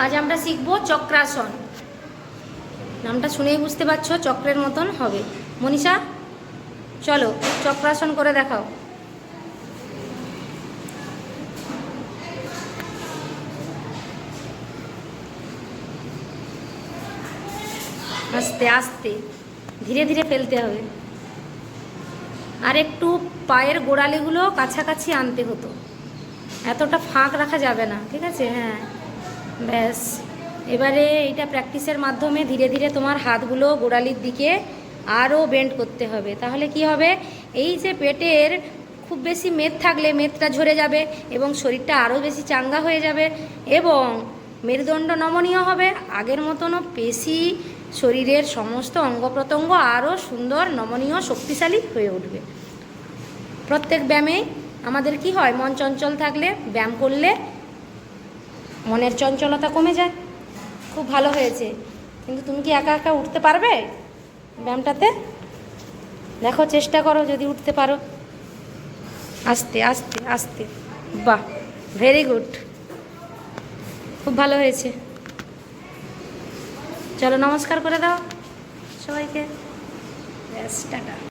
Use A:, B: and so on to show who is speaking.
A: আজ আমরা শিখব চক্রাসন। নামটা শুনেই বুঝতে পারছো চক্রের মতন হবে। মনীষা চলো চক্রাসন করে দেখাও। আস্তে আস্তে ধীরে ধীরে ফেলতে হবে। আর একটু পায়ের গোড়ালিগুলো কাছাকাছি আনতে হতো, এতটা ফাঁক রাখা যাবে না, ঠিক আছে? হ্যাঁ ব্যাস। এবারে এটা প্র্যাকটিসের মাধ্যমে ধীরে ধীরে তোমার হাতগুলো গোড়ালির দিকে আরও বেন্ড করতে হবে। তাহলে কি হবে, এই যে পেটের খুব বেশি মেদ থাকলে মেদটা ঝরে যাবে এবং শরীরটা আরও বেশি চাঙ্গা হয়ে যাবে এবং মেরুদণ্ড নমনীয় হবে। আগের মতনও পেশি, শরীরের সমস্ত অঙ্গ প্রত্যঙ্গ আরও সুন্দর, নমনীয়, শক্তিশালী হয়ে উঠবে। প্রত্যেক ব্যায়ামে আমাদের কি হয়, মন চঞ্চল থাকলে ব্যায়াম করলে মনের চঞ্চলতা কমে যায়। খুব ভালো হয়েছে, কিন্তু তুমি কি একা একা উঠতে পারবে ব্যায়ামটাতে? দেখো চেষ্টা করো যদি উঠতে পারো। আস্তে আস্তে আস্তে, বাহ, ভেরি গুড, খুব ভালো হয়েছে। চলো নমস্কার করে দাও সবাইকে। ব্যাস, টাটা।